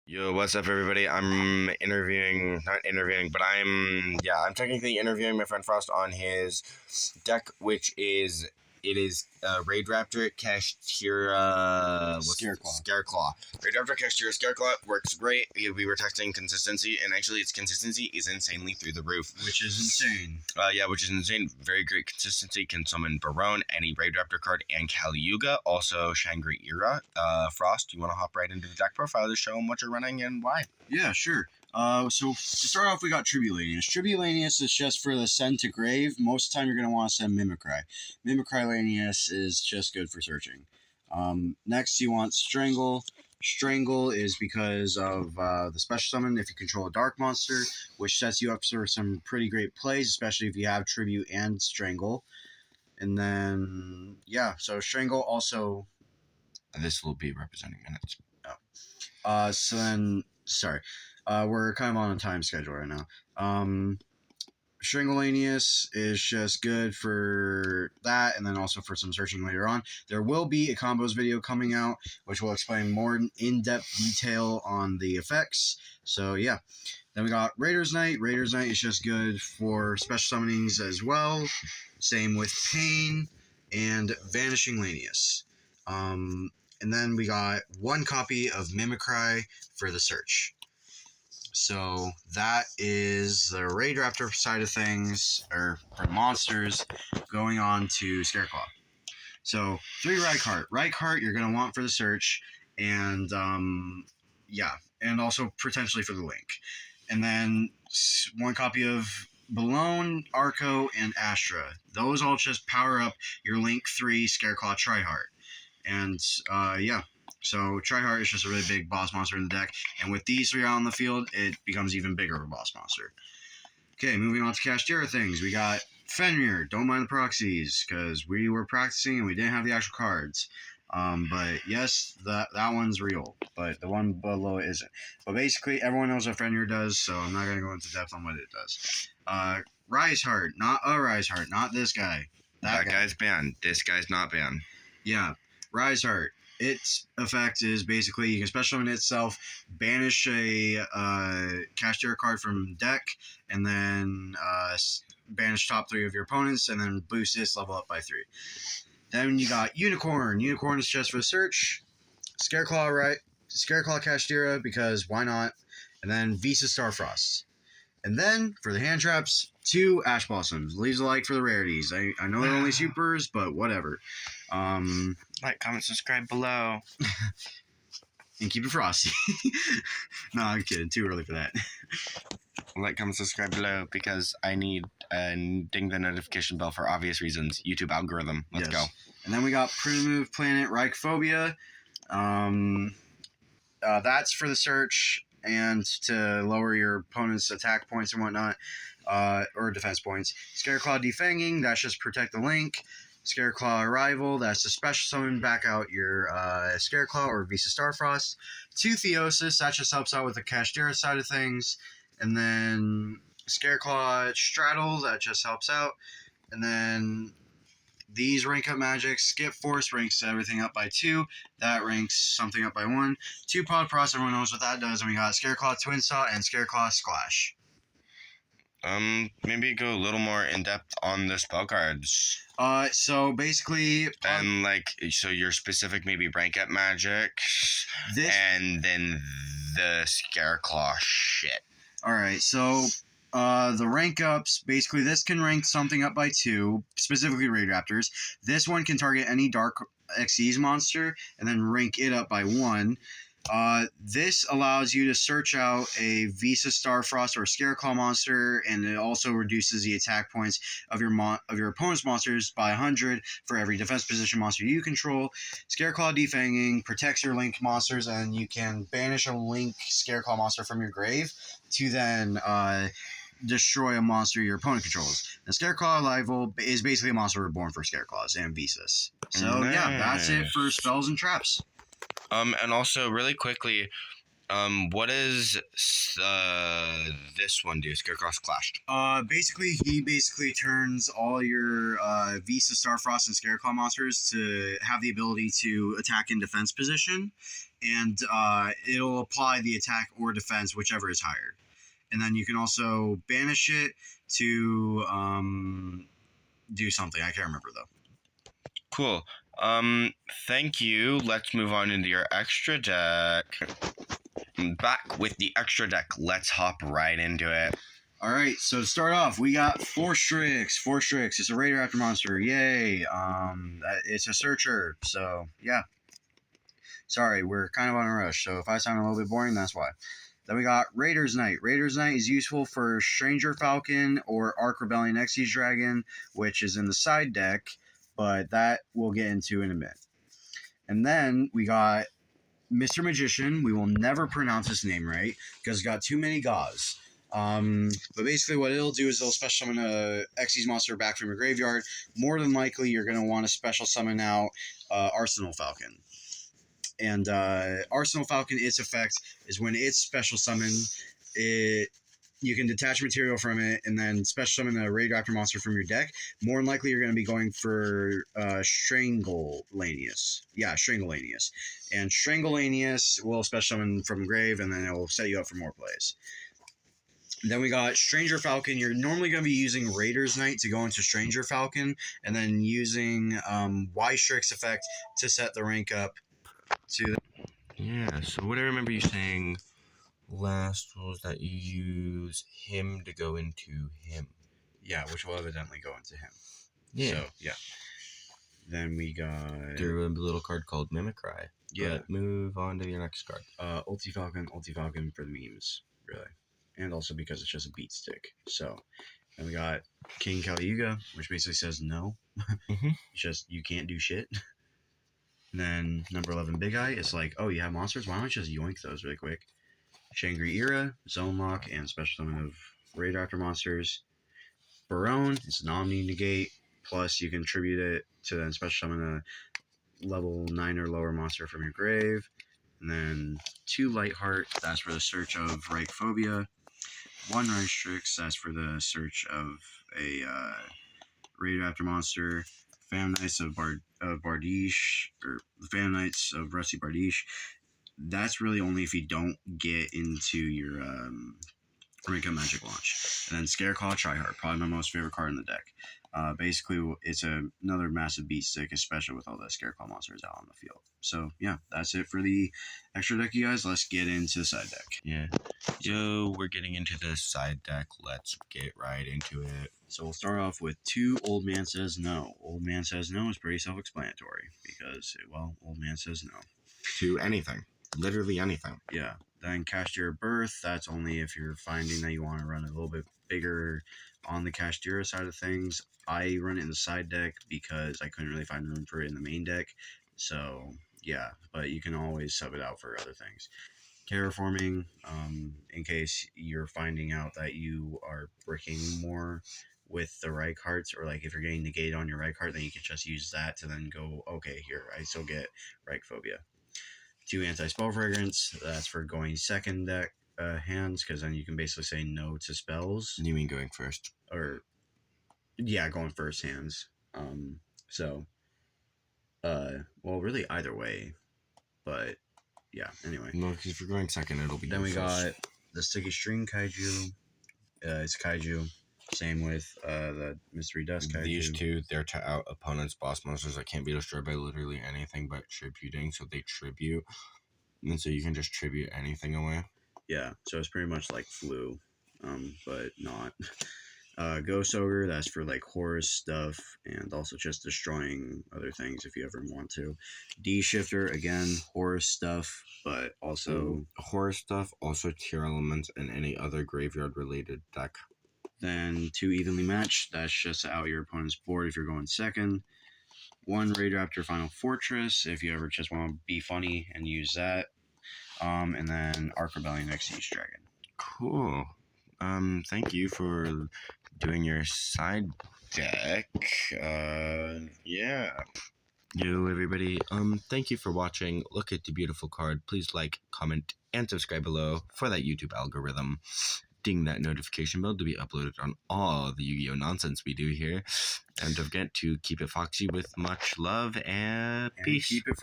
Yo, what's up, everybody? I'm not interviewing, but I'm technically interviewing my friend Frost on his deck, which is Raid Raptor cashteara Scareclaw. Raid Raptor cashteara Scareclaw works great. We were testing consistency, and actually, its consistency is insanely through the roof. Which is insane. Which is insane. Very great consistency. Can summon Barone, any Raid Raptor card, and Caliuga. Also, Shangri-Ira. Frost, you want to hop right into the deck profile to show them what you're running and why? Yeah, sure. So to start off, we got Tribulanius. Tribulanius is just for the send to grave. Most of the time, you're going to want to send Mimicry. Mimicry-Lanius is just good for searching. Next, you want Strangle. Strangle is because of the special summon if you control a dark monster, which sets you up for some pretty great plays, especially if you have Tribute and Strangle. And then, yeah, so Strangle also... This will be representing minutes. We're kind of on a time schedule right now. Shringlanius is just good for that, and then also for some searching later on. There will be a combos video coming out, which will explain more in-depth detail on the effects. So, yeah. Then we got Raider's Knight. Raider's Knight is just good for special summonings as well. Same with Pain and Vanishing Lanius. And then we got one copy of Mimicry for the search. So that is the Raid Raptor side of things, or for monsters, going on to Scareclaw. So 3 Rykart. Rykart you're going to want for the search, and and also potentially for the link. And then one copy of Balone, Arco, and Astra. Those all just power up your Link 3 Scareclaw Tryhard. And, so Tryhard is just a really big boss monster in the deck, and with these 3 out on the field, it becomes even bigger of a boss monster. Okay, moving on to cashteara things. We got Fenrir. Don't mind the proxies, because we were practicing and we didn't have the actual cards. But yes, that one's real, but the one below it isn't. But basically, everyone knows what Fenrir does, so I'm not going to go into depth on what it does. Riseheart, not a Riseheart, not this guy. That guy's banned. This guy's not banned. Yeah, Riseheart. Its effect is basically you can special summon itself, banish a cashteara card from deck, and then banish top 3 of your opponents, and then boost this level up by 3. Then you got Unicorn. Unicorn is just for search. Scareclaw, right? Scareclaw cashteara, because why not? And then Visa Starfrost. And then, for the hand traps, 2 Ash Blossoms. Leaves a like for the rarities. I know they're only supers, but whatever. Like, comment, subscribe below. And keep it frosty. No, I'm kidding. Too early for that. Like, comment, subscribe below, because I need ding the notification bell for obvious reasons. YouTube algorithm. Let's go. And then we got Primitive Planet Reichphobia. That's for the search and to lower your opponent's attack points and whatnot, or defense points. Scareclaw Defanging, that's just protect the link. Scareclaw Arrival, that's to special summon back out your Scareclaw or Visa Starfrost. 2 Theosis, that just helps out with the cashteara side of things. And then Scareclaw Straddle, that just helps out. And then these rank up magics. Skip Force ranks everything up by 2. That ranks something up by 1. 2 Pod Frost, everyone knows what that does. And we got Scareclaw Twin Saw and Scareclaw Splash. Maybe go a little more in depth on the spell cards. So basically, and so your specific maybe rank up magic, and then the Scareclaw shit. All right, so the rank ups, basically this can rank something up by 2, specifically Raid Raptors. This one can target any Dark Xyz monster and then rank it up by 1. This allows you to search out a Visa Starfrost or Scareclaw monster, and it also reduces the attack points of your opponent's monsters by 100 for every defense position monster you control. Scareclaw Defanging protects your Link monsters, and you can banish a Link Scareclaw monster from your grave to then destroy a monster your opponent controls. The Scareclaw Arrival is basically a monster reborn for Scareclaws and Visas. So yeah, that's it for spells and traps. And also, really quickly, what does this one do? Scarecrow's Clashed. He turns all your Visa Starfrost and Scareclaw monsters to have the ability to attack in defense position, and it'll apply the attack or defense, whichever is higher. And then you can also banish it to do something. I can't remember though. Cool. Thank you. Let's move on into your extra deck. Back with the extra deck. Let's hop right into it. All right, so to start off, we got Forstrix. Forstrix. It's a Raider Raptor monster. Yay! It's a searcher. So yeah. Sorry, we're kind of on a rush. So if I sound a little bit boring, that's why. Then we got Raider's Knight. Raider's Knight is useful for Stranger Falcon or Ark Rebellion Xyz Dragon, which is in the side deck, but that we'll get into in a bit. And then we got Mr. Magician. We will never pronounce his name right because it's got too many gauze. But basically what it'll do is it'll special summon a Xyz monster back from your graveyard. More than likely, you're going to want to special summon out Arsenal Falcon. And Arsenal Falcon, its effect is when it's special summoned, you can detach material from it and then special summon a Raid Raptor monster from your deck. More than likely, you're going to be going for Strangleanius. Yeah, Strangleanius. And Strangleanius will special summon from grave, and then it will set you up for more plays. Then we got Stranger Falcon. You're normally going to be using Raider's Knight to go into Stranger Falcon, and then using Y-Strix effect to set the rank up to... Yeah, so what I remember you saying last was that you use him to go into him. Yeah, which will evidently go into him. Yeah. So, yeah. Then we got... There will be a little card called Mimicry. Yeah. But move on to your next card. Ulti Falcon for the memes, really. And also because it's just a beat stick. So, then we got King Caliuga, which basically says no. Mm-hmm. It's just, you can't do shit. And then number 11, Big Eye. It's like, oh, you have monsters? Why don't you just yoink those really quick? Shangri-Ira, Zone Lock, and special summon of Raid Raptor monsters. Barone, it's an Omni Negate. Plus, you can tribute it to then special summon a level 9 or lower monster from your grave. And then 2 Lightheart, that's for the search of Reichphobia. 1 Reichstrix, that's for the search of a Raid Raptor monster. Phantom Knights of Bardiche, or the Phantom Knights of Rusty Bardiche. That's really only if you don't get into your Rank Up Magic launch. And then Scareclaw Tryhard, probably my most favorite card in the deck. Basically, it's another massive beat stick, especially with all the Scareclaw monsters out on the field. So, yeah, that's it for the extra deck, you guys. Let's get into the side deck. Yeah. So, we're getting into the side deck. Let's get right into it. So, we'll start off with 2 Old Man Says No. Old Man Says No is pretty self-explanatory because, well, Old Man Says No. To anything. Literally anything. Yeah. Then Cashteara Birth, that's only if you're finding that you want to run a little bit bigger on the Cashteara side of things. I run it in the side deck because I couldn't really find room for it in the main deck. So, yeah, but you can always sub it out for other things. Terraforming, in case you're finding out that you are bricking more with the Reicharts, or like if you're getting negated on your Reichart, then you can just use that to then go, okay, here, I still get Reichphobia. 2 Anti-Spell Fragrance, that's for going second deck hands, because then you can basically say no to spells. You mean going first? Or, yeah, going first hands. Well, really either way, but yeah, anyway. No, because if you're going second, it'll be. Then we got the Sticky String Kaiju. It's Kaiju. Same with the Mystery Dust Kaiju. These 2, they're to out opponents' boss monsters that can't be destroyed by literally anything but tributing, so they tribute. And so you can just tribute anything away. Yeah, so it's pretty much like Flu, but not. Ghost Ogre, that's for like horror stuff and also just destroying other things if you ever want to. D-Shifter, again, horror stuff, but also... horror stuff, also tier elements, and any other graveyard-related deck. Then 2 Evenly Matched, that's just out your opponent's board if you're going second. 1 Raid Raptor Final Fortress, if you ever just want to be funny and use that. And then Ark Rebellion Xyz Dragon. Cool. Thank you for doing your side deck. Yeah. Yo, everybody. Thank you for watching. Look at the beautiful card. Please like, comment, and subscribe below for that YouTube algorithm. Ding that notification bell to be uploaded on all the Yu-Gi-Oh! Nonsense we do here. And don't forget to keep it foxy with much love and peace. Keep it